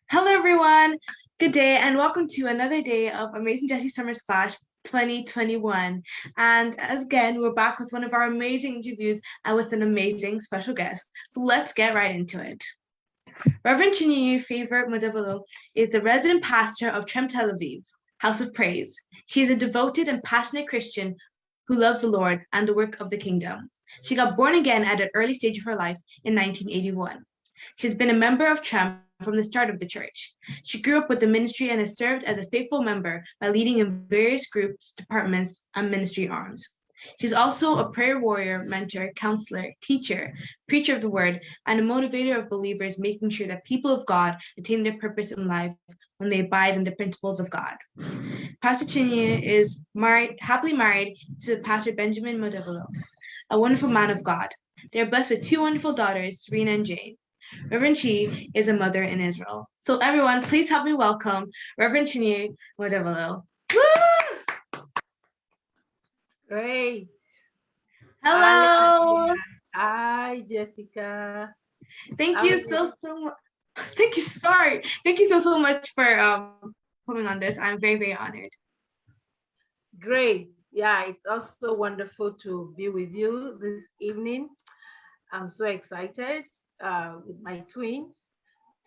Hello, everyone. Good day, and welcome to another day of Amazing Jessie Summer Splash 2021. And as again, we're back with one of our amazing interviews and with an amazing special guest. So let's get right into it. Reverend Chinyiyu Favor Modebolo is the resident pastor of Trem Tel Aviv, House of Praise. She is a devoted and passionate Christian who loves the Lord and the work of the kingdom. She got born again at an early stage of her life in 1981. She has been a member of Trem from the start of the church. She grew up with the ministry and has served as a faithful member by leading in various groups, departments, and ministry arms. She's also a prayer warrior, mentor, counselor, teacher, preacher of the word, and a motivator of believers, making sure that people of God attain their purpose in life when they abide in the principles of God. Pastor Chinyiyu is happily married to Pastor Benjamin Modebolo, a wonderful man of God. They are blessed with two wonderful daughters, Serena and Jane. Reverend Chi is a mother in Israel. So everyone, please help me welcome Reverend Chinyiyu Modebolo. Great. Hello. Hi, Jessica. Thank you so much. Thank you. Sorry. Thank you so much for coming on this. I'm very, very honored. Great. Yeah, it's also wonderful to be with you this evening. I'm so excited with my twins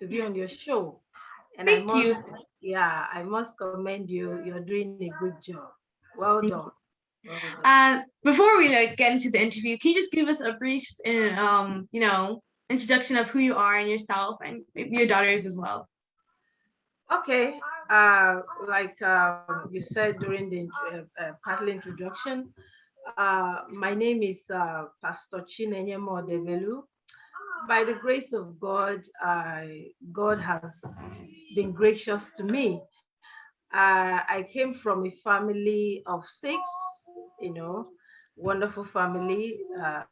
to be on your show. And Thank you. I must commend you. You're doing a good job. Well done. Well done. And before we get into the interview, can you just give us a brief, introduction of who you are and yourself, and maybe your daughters as well? Okay. Like you said during the partly introduction, my name is Pastor Chinenye Modebelu. By the grace of God, God has been gracious to me. I came from a family of six, wonderful family. I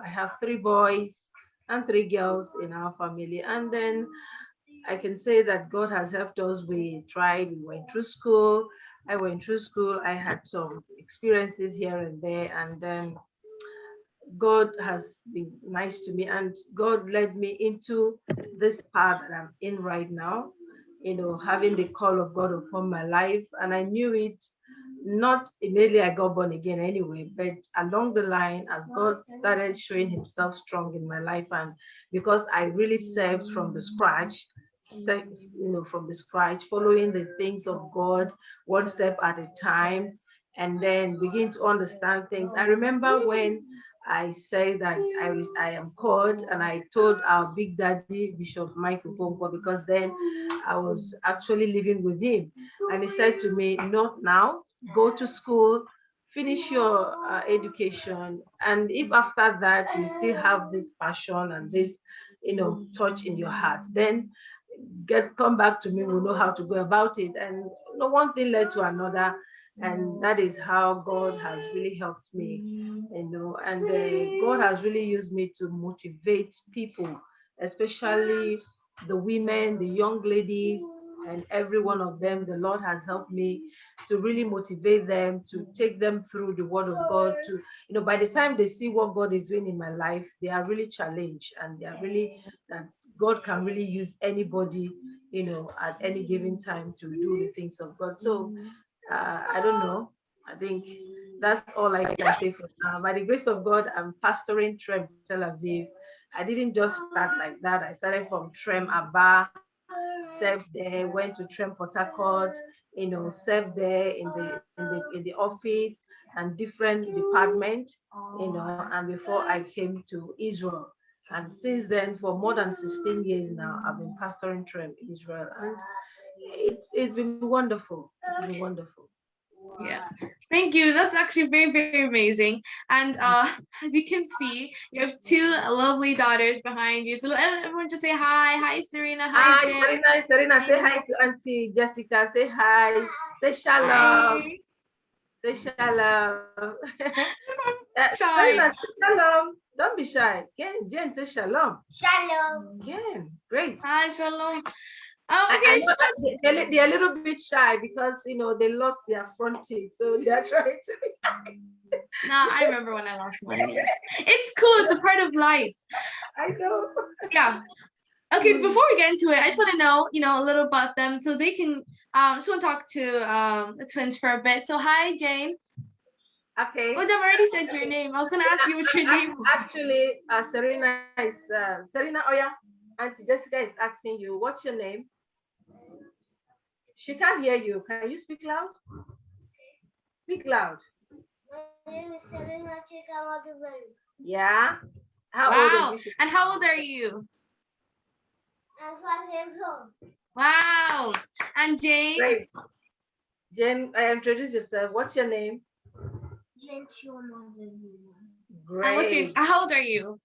have three boys and three girls in our family. And then I can say that God has helped us. We tried, we went through school. I went through school. I had some experiences here and there. And then God has been nice to me, and God led me into this path that I'm in right now, having the call of God upon my life. And I knew it not immediately I got born again anyway, but along the line, as God started showing himself strong in my life, and because I really served from the scratch, from the scratch, following the things of God one step at a time, and then begin to understand things. I remember when I say that I am called, and I told our big daddy, Bishop Michael Bonko, because then I was actually living with him. And he said to me, not now, go to school, finish your education. And if after that you still have this passion and this, touch in your heart, then come back to me, we'll know how to go about it. And one thing led to another, and that is how God has really helped me, and God has really used me to motivate people, especially the women, the young ladies, and every one of them. The Lord has helped me to really motivate them, to take them through the word of God, to, by the time they see what God is doing in my life, they are really challenged, and they are really, that God can really use anybody, at any given time to do the things of God. So I don't know. I think that's all I can say for now. By the grace of God, I'm pastoring Trem Tel Aviv. I didn't just start like that. I started from Trem Abba, served there, went to Trem Port Harcourt, served there in the office and different departments, and before I came to Israel. And since then, for more than 16 years now, I've been pastoring Trem Israel, and it's been wonderful. It's been wonderful. Yeah, thank you. That's actually very, very amazing. And as you can see, you have two lovely daughters behind you. So let everyone just say hi. Hi, Serena. Hi, Jen. Serena, say hi to Auntie Jessica. Say hi. Say shalom. Hi. Say shalom. Shy. Serena, say shalom. Don't be shy. Jen, say shalom. Shalom. Jen, great. Hi, shalom. I Okay, know that they're a little bit shy because they lost their front teeth, so they are trying to be. no, I remember when I lost mine. Yeah. It's cool. It's a part of life. I know. Yeah. Okay, before we get into it, I just want to know, a little about them so they can just want to talk to the twins for a bit. So hi, Jane. Okay. Oh, I've already said your name. I was gonna ask you what your name was. Actually, Serena is Serena Oya. Auntie Jessica is asking you, what's your name? She can't hear you. Can you speak loud? Speak loud. My name is Serena Chikawadubelu. Yeah. How old Wow. are you? And how old are you? I'm 5 years old. Wow. And Jane? Great. Jane, introduce yourself. What's your name? Jane Chioma. Great. And how old are you?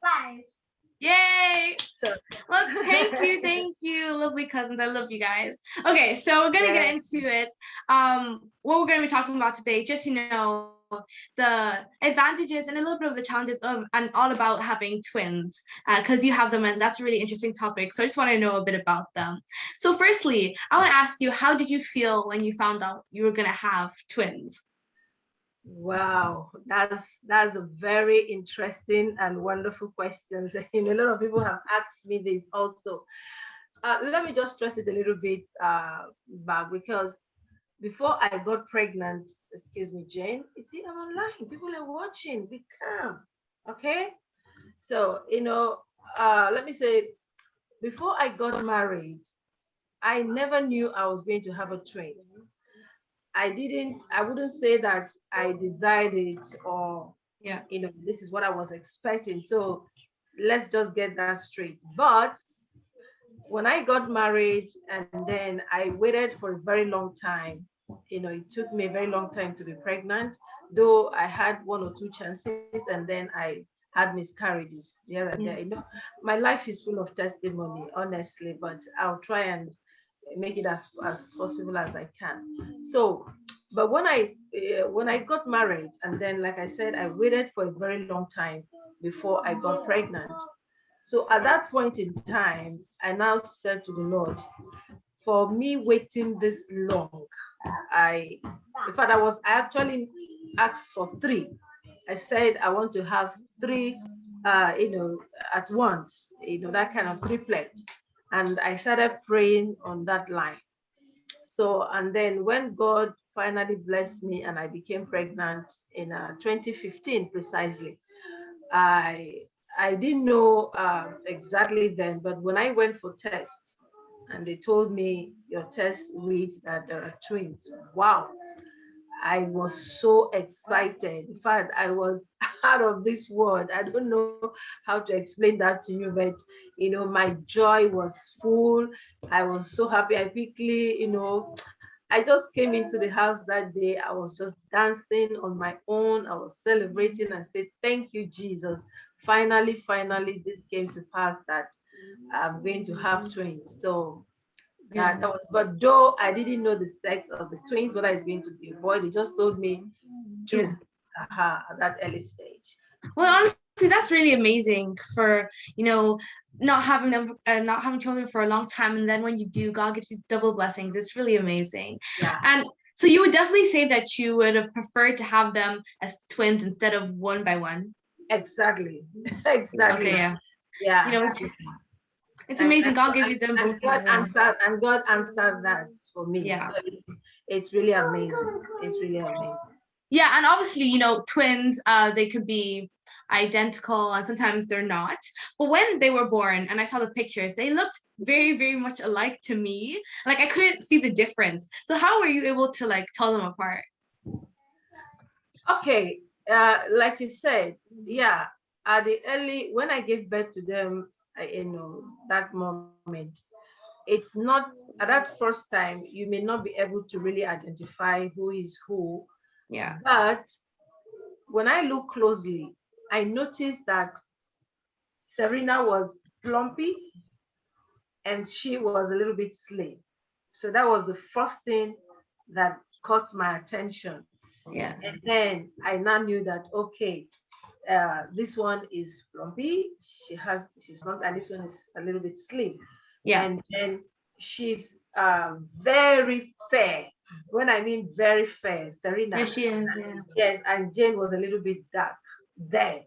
5. Yay. So, Well, thank you, lovely cousins. I love you guys. Okay, so we're gonna get into it. What we're gonna be talking about today, just the advantages and a little bit of the challenges of and all about having twins, because you have them, and that's a really interesting topic. So I just want to know a bit about them. So firstly, I want to ask you, how did you feel when you found out you were gonna have twins? wow, that's a very interesting and wonderful question. A lot of people have asked me this also. Let me just stress it a little bit back, because before I got pregnant, excuse me, Jane, you see, I'm online. People are watching. Be calm, okay? So, let me say, before I got married, I never knew I was going to have a twin. I wouldn't say that I decided, or Yeah. this is what I was expecting. So let's just get that straight. But when I got married and then I waited for a very long time, it took me a very long time to be pregnant, though I had one or two chances and then I had miscarriages here and there. My life is full of testimony, honestly, but I'll try and make it as possible as I can. So, but when I got married, and then like I said, I waited for a very long time before I got pregnant. So at that point in time, I now said to the Lord, for me waiting this long, I actually asked for 3. I said I want to have 3, at once, that kind of triplet. And I started praying on that line. So, and then when God finally blessed me and I became pregnant in 2015 precisely, I didn't know exactly then, but when I went for tests and they told me your test reads that there are twins, wow, I was so excited. In fact, I was out of this world. I don't know how to explain that to you, but my joy was full. I was so happy. I quickly, I just came into the house that day. I was just dancing on my own. I was celebrating and said, thank you, Jesus. Finally, this came to pass that I'm going to have twins. So that was, but though I didn't know the sex of the twins, whether it's going to be a boy, they just told me 2 at that early stage. Well, honestly, that's really amazing for, not having them, not having children for a long time. And then when you do, God gives you double blessings. It's really amazing. Yeah. And so you would definitely say that you would have preferred to have them as twins instead of one by one. Exactly. Exactly. Okay, yeah. Yeah. It's amazing. God gave you them both. God answered that for me. Yeah. So it's really amazing. It's really amazing. Yeah, and obviously, twins, they could be identical and sometimes they're not. But when they were born and I saw the pictures, they looked very, very much alike to me. Like I couldn't see the difference. So how were you able to tell them apart? Okay, like you said, yeah, when I gave birth to them, that moment, it's not at that first time, you may not be able to really identify who is who. Yeah. But when I look closely, I noticed that Serena was plumpy and she was a little bit slim. So that was the first thing that caught my attention. Yeah. And then I now knew that, okay, this one is plumpy. She's plumpy, and this one is a little bit slim. Yeah. And then she's very fair. When I mean very fair, Serena. Yeah, she is. Yeah. Yes, and Jane was a little bit dark there.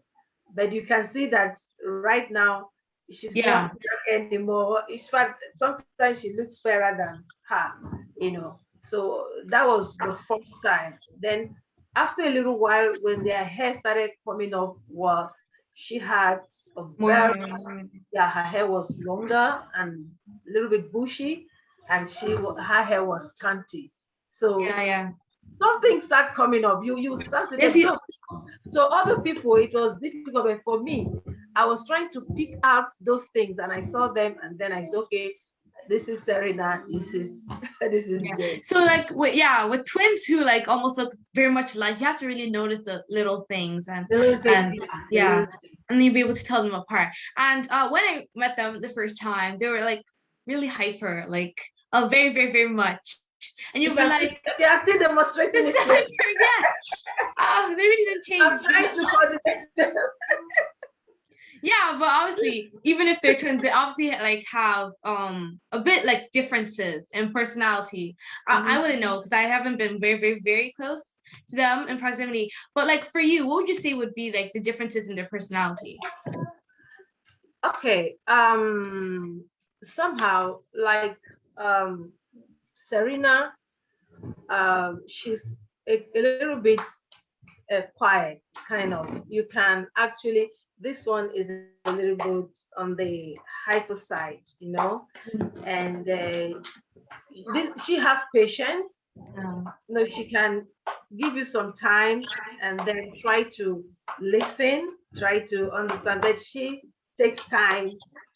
But you can see that right now she's Yeah. not dark anymore. In fact, sometimes she looks fairer than her, you know. So that was the first time. Then after a little while, when their hair started coming up, well, she had a More very, hair. yeah, her hair was longer and a little bit bushy, and her hair was scanty. So Yeah, yeah. something start coming up. You start to Yes, say, so other people, it was difficult, but for me, I was trying to pick out those things, and I saw them, and then I said, okay, this is Serena, this is this is Yeah. Jane. So like with twins who like almost look very much alike, you have to really notice the little things and yeah, and you'll be able to tell them apart. And when I met them the first time, they were like really hyper, like very, very, very much. And you'll be like, they are still demonstrating this it. is hyper, yeah. They really didn't change. I'm trying to coordinate them. Yeah, but obviously, even if they're twins, they obviously like have a bit like differences in personality. I wouldn't know because I haven't been very, very, very close to them in proximity. But like for you, what would you say would be like the differences in their personality? Okay. Somehow like Serena, she's a little bit quiet, kind of. You can actually, this one is a little bit on the hyper side, you know, and she has patience. You know, she can give you some time and then try to listen, try to understand, but she takes time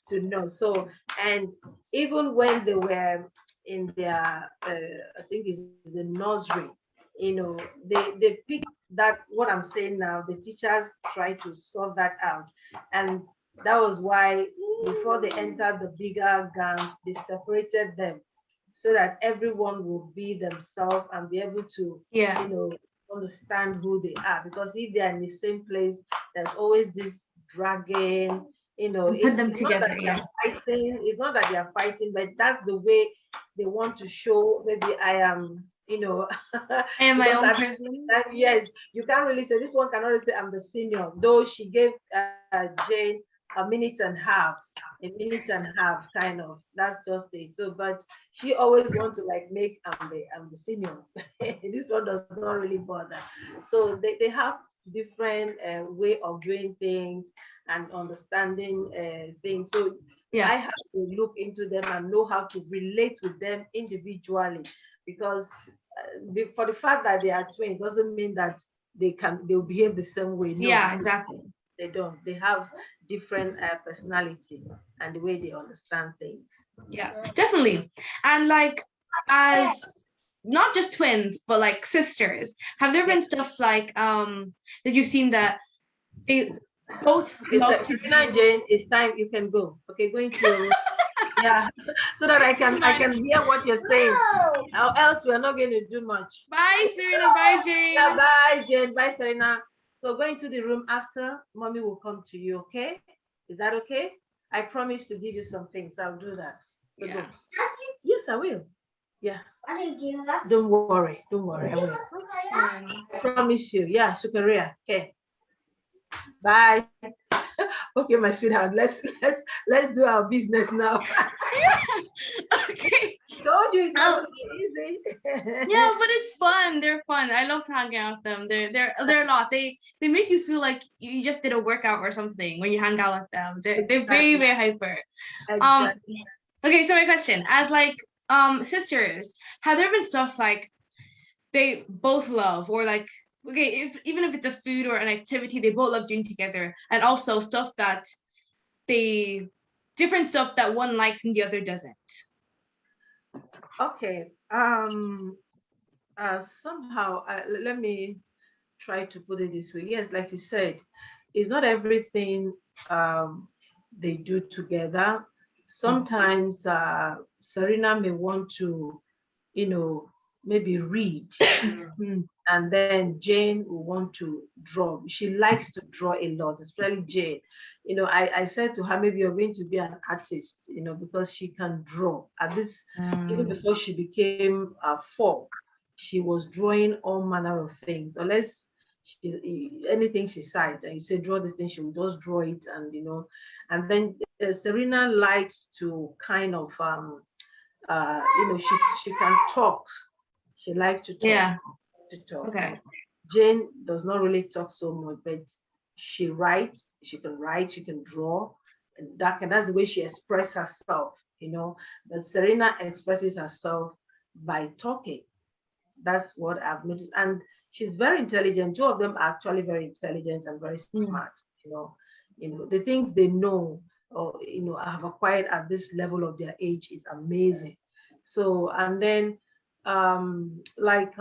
to know. So, and even when they were in their, I think it's the nursery, you know, they picked that, what I'm saying now, the teachers try to sort that out. And that was why before they entered the bigger gang, they separated them so that everyone will be themselves and be able to, you know, understand who they are. Because if they are in the same place, there's always this dragging, you know, Put them together, fighting. It's not that they are fighting, but that's the way they want to show, maybe I am, you know, I am my own person. Yes, you can't really say, this one cannot really say I'm the senior, though she gave Jane a minute and a half, kind of. That's just it. So, but she always wants to like make I'm the senior. This one does not really bother. So they have different way of doing things and understanding things. So I have to look into them and know how to relate with them individually, because for the fact that they are twins doesn't mean that they'll behave the same way. No, yeah, exactly. They don't. They have different personality and the way they understand things. Yeah, definitely. And like as not just twins, but like sisters, have there been stuff like that you've seen that they both love to do? Jane, it's time you can go. Okay, going to yeah, so that I can hear what you're saying. Or else we're not going to do much. Bye, Serena. Bye, Jane. Yeah, bye, Jane. Bye, Serena. So going to the room after, mommy will come to you, okay? Is that okay? I promise to give you some things. I'll do that. So Yeah. Yes, I will. Yeah. What did you give us? Don't worry. Don't worry. I will. I promise you. Yeah, Sukaria. Okay. Bye. Okay, my sweetheart. Let's do our business now. Okay. Told you it's not easy. Yeah, but it's fun. They're fun. I love hanging out with them. They're a lot. They make you feel like you just did a workout or something when you hang out with them. They're very, very hyper. Exactly. Okay, so my question, as like sisters, have there been stuff like they both love, or like, okay, even if it's a food or an activity they both love doing together, and also stuff that different stuff that one likes and the other doesn't? Okay. Somehow, let me try to put it this way. Yes, like you said, it's not everything they do together. Sometimes Serena may want to, you know, maybe read, Mm. and then Jane will want to draw. She likes to draw a lot, especially Jane. I said to her, maybe you're going to be an artist, because she can draw. At this, even Mm. before she became 4, she was drawing all manner of things. Unless anything she sights and you say draw this thing, she will just draw it, and then Serena likes to kind of she can talk. She likes to talk. Yeah. To talk. Okay. Jane does not really talk so much, but she writes. She can write. She can draw, and that's the way she expresses herself. But Serena expresses herself by talking. That's what I've noticed, and she's very intelligent. Two of them are actually very intelligent and very Mm. smart. The things they know or have acquired at this level of their age is amazing. So, and then like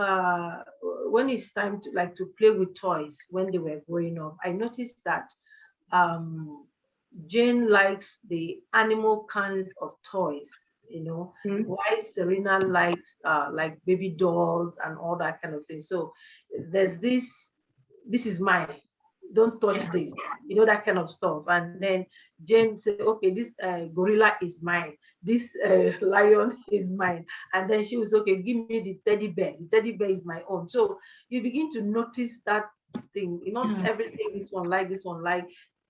when it's time to play with toys when they were growing up, I noticed that um Jane likes the animal kinds of toys, Mm. why Serena likes like baby dolls and all that kind of thing. So there's this is mine, don't touch Yeah. this, that kind of stuff. And then Jane said, okay, this gorilla is mine, this lion is mine. And then she was, okay, give me the teddy bear, the teddy bear is my own. So you begin to notice that thing, not Yeah. everything this one like,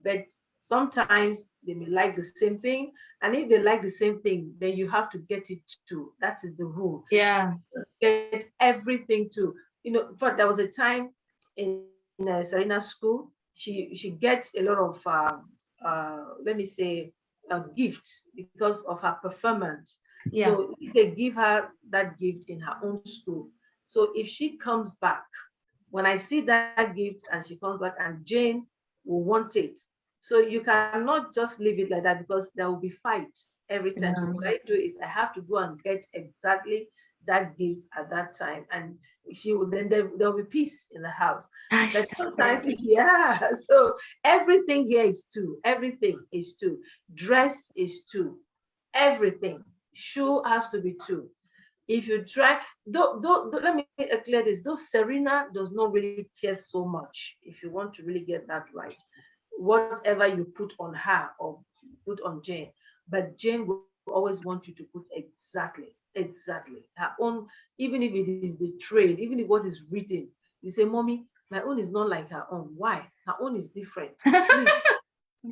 but sometimes they may like the same thing, and if they like the same thing, then you have to get it too. That is the rule. Yeah. Get everything too. But there was a time in Serena's school, she gets a lot of let me say gifts because of her performance. Yeah. So they give her that gift in her own school. So if she comes back, when I see that gift and she comes back, and Jane will want it. So you cannot just leave it like that, because there will be fight every time. So Yeah. what I do is I have to go and get exactly that gift at that time, and she will then there'll be peace in the house. Gosh, But that's sometimes, great. yeah. So everything here is two. Everything is two. Dress is two. Everything. Shoe has to be two. If you try, let me clear this. Though Serena does not really care so much, if you want to really get that right, whatever you put on her or put on Jane, but Jane will always want you to put exactly her own, even if it is the trade, even if what is written. You say, Mommy, my own is not like her own. Why? Her own is different. Please,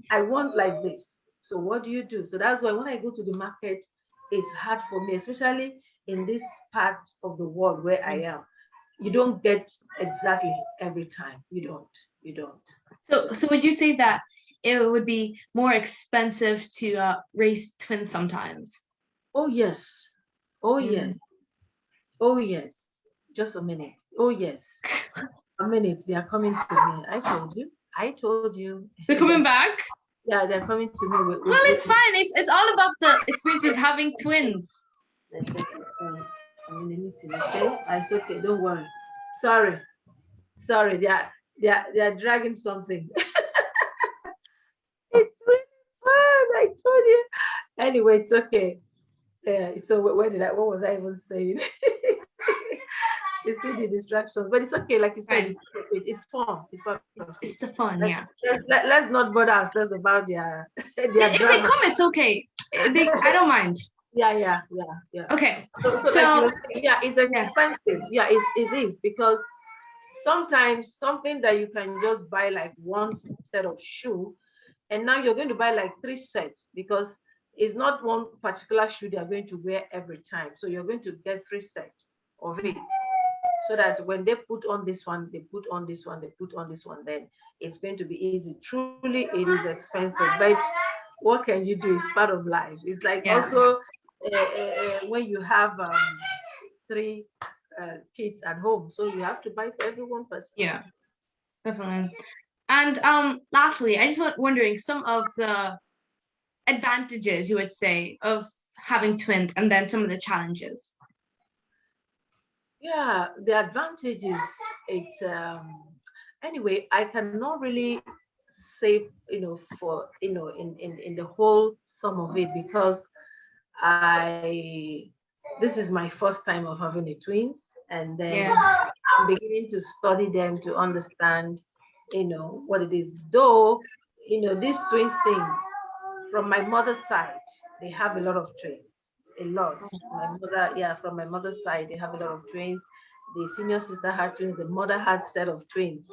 I want like this. So what do you do? So that's why when I go to the market, it's hard for me, especially in this part of the world where I am. You don't get exactly every time. You don't. You don't. So would you say that it would be more expensive to raise twins sometimes? Oh yes. Oh Mm. yes. Oh yes. Just a minute. Oh yes. A minute. They are coming to me. I told you. I told you. They're coming back? Yeah, they're coming to me Well, it's fine. It's all about the experience of having twins. Let's check it. I'm in a meeting, okay? It's okay, don't worry. Sorry. Sorry, they are dragging something. It's really fun. I told you. Anyway, it's okay. So what was I even saying? You see the distractions, but it's okay. Like you said, Fine. it's fun. It's fun. It's the fun, yeah. Let's not bother ourselves about their If they drama. come, it's okay. I don't mind. Yeah. Okay. So like So you were saying, yeah, it's expensive. Yeah, it is, because sometimes something that you can just buy like one set of shoe, and now you're going to buy like 3 sets, because it's not one particular shoe they are going to wear every time. So you're going to get 3 sets of it, so that when they put on this one, they put on this one, they put on this one, then it's going to be easy. Truly, it is expensive, but what can you do? It's part of life. It's like yeah. also when you have 3 kids at home, so you have to buy for every one person. Yeah, definitely. And lastly, I just wondering some of the advantages you would say of having twins, and then some of the challenges. Yeah, the advantage is anyway, I cannot really say, for in the whole sum of it, because I this is my first time of having a twins, and then Yeah. I'm beginning to study them to understand, what it is. Though, these twins thing, from my mother's side, they have a lot of twins. A lot. My mother, yeah, from my mother's side, they have a lot of twins. The senior sister had twins. The mother had set of twins.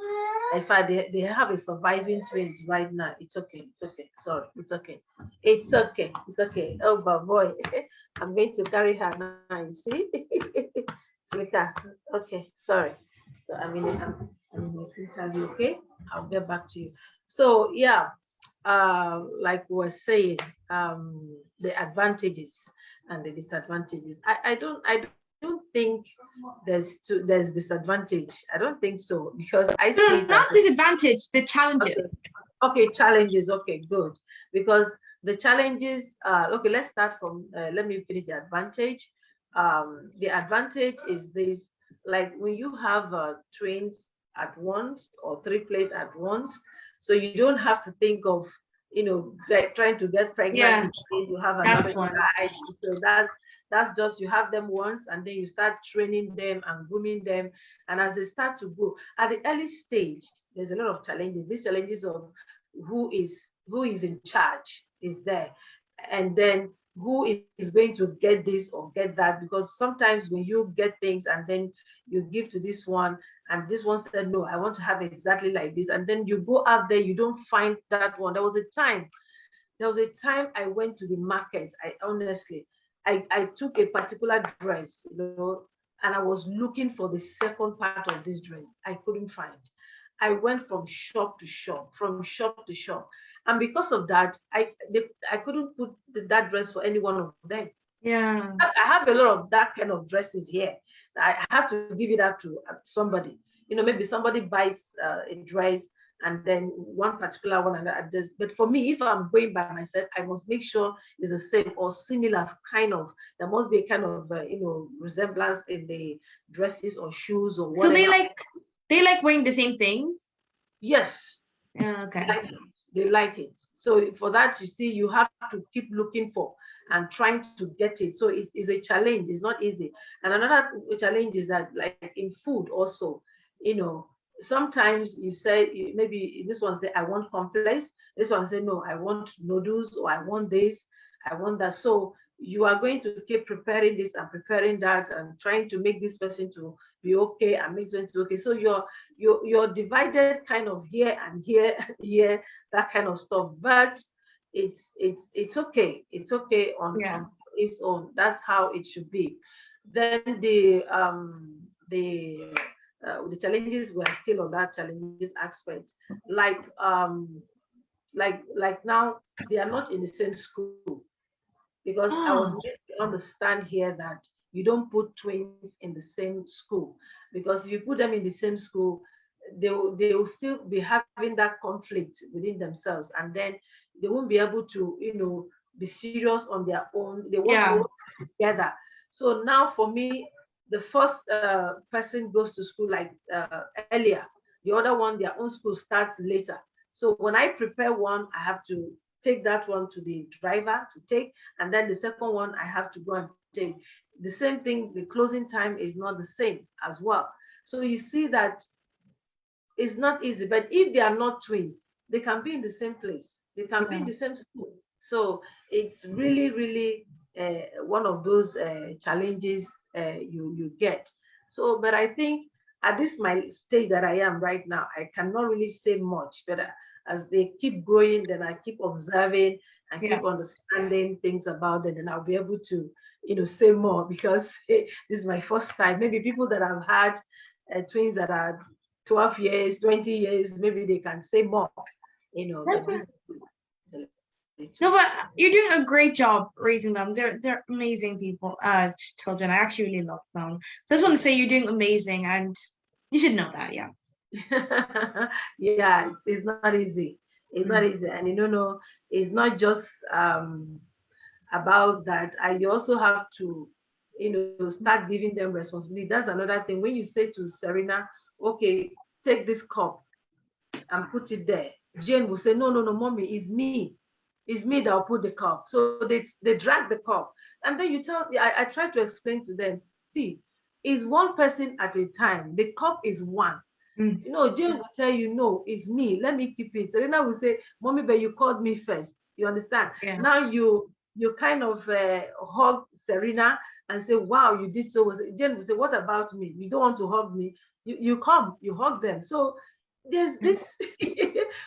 In fact, they have a surviving twins right now. It's okay. It's okay. Sorry. It's okay. It's okay. It's okay. Oh, but boy, I'm going to carry her now. You see, Sweetheart. Okay. Sorry. So I'm in a interview. Okay. I'll get back to you. So yeah, like we were saying, the advantages and the disadvantages. I don't think there's disadvantage. I don't think so, because I see No, it as not disadvantage, the challenges. okay, challenges. Okay, good. Because the challenges, okay, let's start from, let me finish the advantage. The advantage is this, like when you have twins at once or triplets at once, so you don't have to think of, like trying to get pregnant Yeah, again, you have another that's one. child. So that's just, you have them once and then you start training them and grooming them. And as they start to grow, at the early stage, there's a lot of challenges. These challenges of who is in charge is there, and then who is going to get this or get that, because sometimes when you get things and then you give to this one and this one said no, I want to have exactly like this, and then you go out there, you don't find that one. There was a time I went to the market. I honestly, I took a particular dress, and I was looking for the second part of this dress. I couldn't find. I went from shop to shop, from shop to shop, and because of that, I couldn't put that dress for any one of them. Yeah. I have a lot of that kind of dresses here. I have to give it out to somebody. Maybe somebody buys a dress and then one particular one and others. But for me, if I'm going by myself, I must make sure it's the same or similar kind of. There must be a kind of resemblance in the dresses or shoes or So whatever. they like wearing the same things? Yes. Yeah, okay. They like it. So for that, you see, you have to keep looking for and trying to get it. So it's a challenge. It's not easy. And another challenge is that, like in food also, sometimes you say, maybe this one say I want cornflakes, this one say no, I want noodles, or I want this, I want that. So you are going to keep preparing this and preparing that and trying to make this person to be okay and make them to okay. So you're divided kind of here and here, here, that kind of stuff. But it's okay. It's okay on its own. That's how it should be. Then the challenges were still on that challenges aspect. Like now they are not in the same school, because I was made to understand here that you don't put twins in the same school, because if you put them in the same school, they will still be having that conflict within themselves, and then they won't be able to be serious on their own. They want to work together. So now for me, the first person goes to school like earlier, the other one, their own school starts later. So when I prepare one, I have to take that one to the driver to take, and then the second one I have to go and take. The same thing, the closing time is not the same as well. So you see that it's not easy. But if they are not twins, they can be in the same place, they can be in the same school. So it's really, really one of those challenges you get. So, but I think at this my stage that I am right now, I cannot really say much. But as they keep growing, then I keep observing and keep understanding things about them, and I'll be able to, say more, because this is my first time. Maybe people that have had twins that are 12 years, 20 years, maybe they can say more, but No, but you're doing a great job raising them. They're amazing people, children. I actually really love them. So I just want to say you're doing amazing, and you should know that, yeah. Yeah, it's not easy. It's not easy, and it's not just about that. You also have to, start giving them responsibility. That's another thing. When you say to Serena, okay, take this cup and put it there, Jane will say, no, no, no, mommy, it's me. it's me that will put the cup. So they drag the cup. And then I try to explain to them, see, it's one person at a time. The cup is one. Mm. Jane will tell you, no, it's me. Let me keep it. Serena will say, Mommy, but you called me first. You understand? Yeah. Now you kind of hug Serena and say, wow, you did so well. Jane will say, what about me? You don't want to hug me. You come, you hug them. So there's this,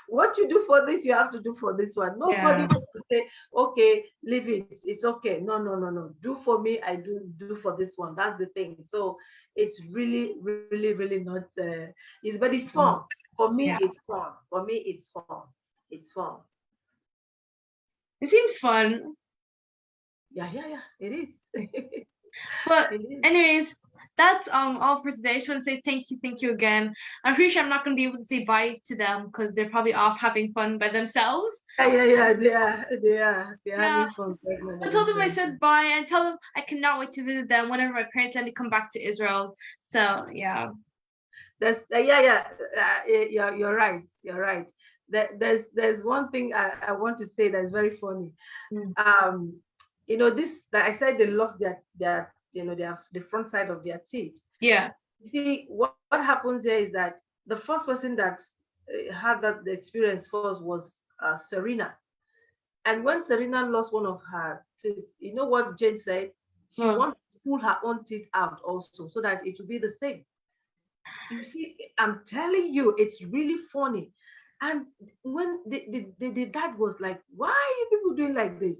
what you do for this, you have to do for this one. Nobody Yeah. wants to say, okay, leave it. It's okay. No, no, no, no. Do for me, I do for this one. That's the thing. So it's really, really, really not, but it's fun. For me, Yeah. it's fun. For me, it's fun. It's fun. It seems fun. Yeah, it is. But It is. anyways, that's all for today. I just want to say thank you again. I'm pretty sure I'm not gonna be able to say bye to them because they're probably off having fun by themselves. Yeah, they are Yeah. having fun pregnant I told them I themselves. said bye and tell them I cannot wait to visit them whenever my parents let me come back to Israel. So yeah. You're right. You're right. There's one thing I want to say that's very funny. Mm. This that I said they lost their the front side of their teeth. Yeah. You see, what happens here is that the first person that had the experience first was Serena. And when Serena lost one of her teeth, you know what Jane said? She Well, wanted to pull her own teeth out also so that it will be the same. You see, I'm telling you, it's really funny. And when the dad was like, why are you people doing like this?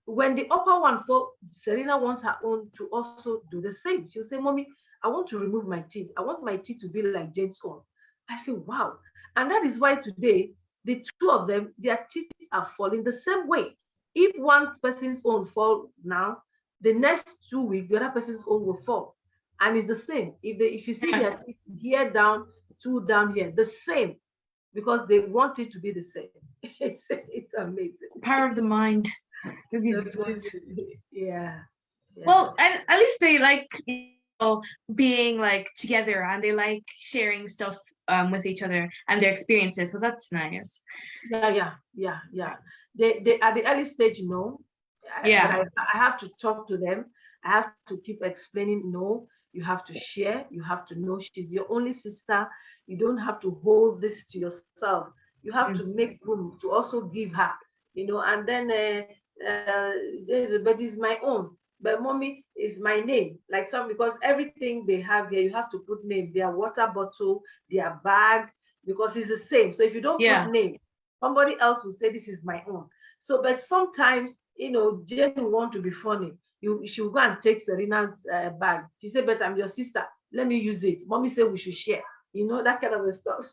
When the upper one for Serena wants her own to also do the same. She'll say, Mommy, I want to remove my teeth. I want my teeth to be like Jane's own. I say, wow. And that is why today, the two of them, their teeth are falling the same way. If one person's own fall now, the next 2 weeks, the other person's own will fall. And it's the same. If you see their teeth here down, two down here, the same, because they want it to be the same. It's amazing. the power of the mind. Maybe That's this what was. yeah. Well, and at least they like being like together and they like sharing stuff with each other and their experiences. So that's nice. Yeah. They at the early stage, no. But Yeah. I have to talk to them. I have to keep explaining, no, you have to share, you have to know she's your only sister. You don't have to hold this to yourself. You have to make room to also give her, and then but it's my own. But mommy is my name, like some, because everything they have here, you have to put name, their water bottle, their bag, because it's the same. So if you don't put Yeah. name, somebody else will say this is my own. So, but sometimes, Jane will want to be funny. She will go and take Serena's bag. She said, but I'm your sister. Let me use it. Mommy said we should share. That kind of stuff.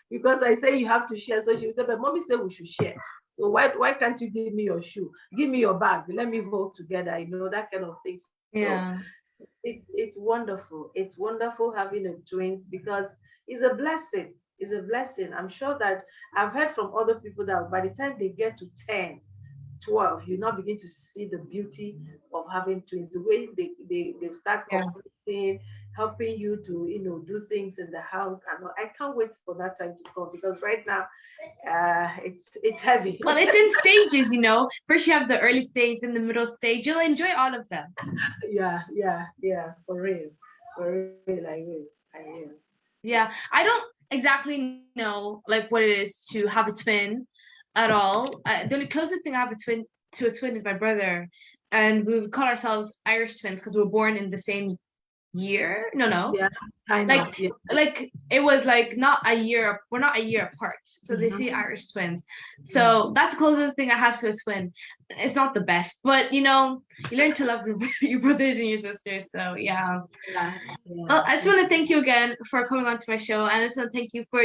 Because I say you have to share. So she will say, but mommy said we should share. So why can't you give me your shoe? Give me your bag. Let me hold together. That kind of thing. Yeah. So it's wonderful. It's wonderful having a twins because it's a blessing. It's a blessing. I'm sure that I've heard from other people that by the time they get to 10, 12, you now begin to see the beauty of having twins, the way they start Yeah. communicating, helping you to do things in the house. And I can't wait for that time to come because right now it's heavy. Well, it's in stages, First you have the early stage and the middle stage. You'll enjoy all of them. Yeah, for real. I will. Yeah. I don't exactly know like what it is to have a twin at all. The only closest thing I have to a twin is my brother. And we would call ourselves Irish twins because we were born in the same year. No. Yeah, kind Like of. Yeah. like it was like not a year, we're not a year apart. So they say Irish twins. So that's the closest thing I have to a twin. It's not the best, but you learn to love your brothers and your sisters. So yeah. Well, I just want to thank you again for coming on to my show. And I just want to thank you for,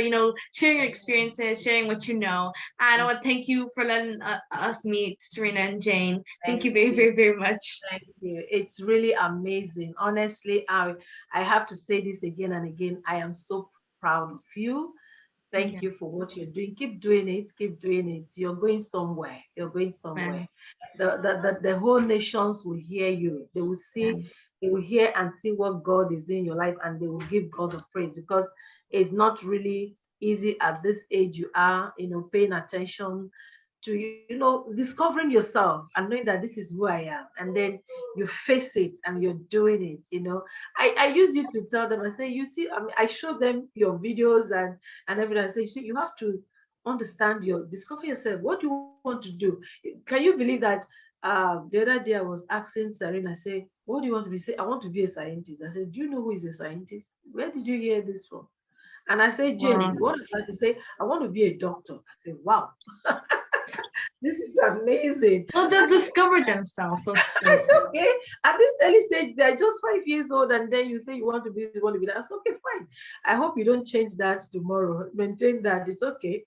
sharing your experiences, sharing what you know. And I want to thank you for letting us meet Serena and Jane. Thank you very, very, very much. Thank you. It's really amazing. Honestly, I have to say this again and again. I am so proud of you. Thank you for what you're doing. Keep doing it. Keep doing it. You're going somewhere. You're going somewhere. The whole nations will hear you. They will see, they will hear and see what God is doing in your life, and they will give God the praise because it's not really easy at this age you are, paying attention to, discovering yourself and knowing that this is who I am. And then you face it and you're doing it. I use you to tell them, I say, you see, I show them your videos and everything. I say, you see, you have to understand discover yourself. What do you want to do? Can you believe that the other day I was asking Serena, I say, what do you want to be? Say, I want to be a scientist. I said, do you know who is a scientist? Where did you hear this from? And I said, Jane, Wow. what about to say? I want to be a doctor. I said, wow, this is amazing. Well, they'll discover themselves. So It's okay. At this early stage, they're just 5 years old, and then you say you want to be this, you want to be that. That's okay, fine. I hope you don't change that tomorrow. Maintain that. It's okay.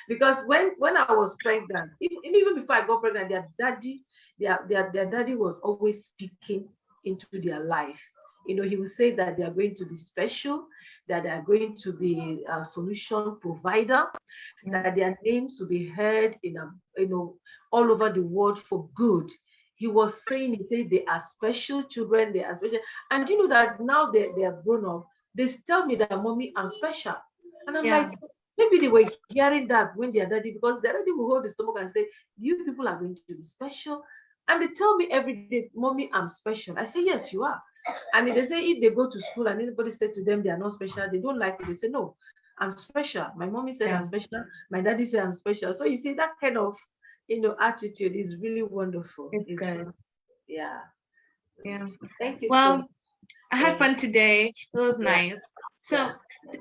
Because when I was pregnant, even before I got pregnant, their daddy was always speaking into their life. He would say that they are going to be special, that they are going to be a solution provider, that their names will be heard all over the world for good. He said they are special children, they are special. And you know that now they are grown up, they tell me that, mommy, I'm special. And I'm like, maybe they were hearing that when their daddy, because their daddy will hold the stomach and say, you people are going to be special. And they tell me every day, mommy, I'm special. I say, yes, you are. And they say if they go to school and anybody said to them they are not special, they don't like it. They say, no, I'm special. My mommy said I'm special. My daddy said I'm special. So you see, that kind of attitude is really wonderful. it's good. Yeah. Yeah. Thank you. Well, I had fun today. It was nice. So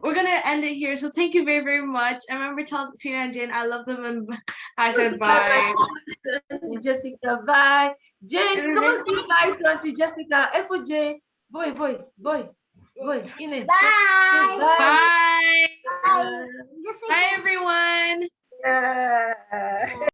we're gonna end it here. So thank you very, very much. I remember telling Tina and Jane I love them, and I said bye. Jessica, bye. Jane, come on, say bye to Jessica. FOJ, boy. Bye. Bye. Bye. Bye. Bye, everyone. Yeah.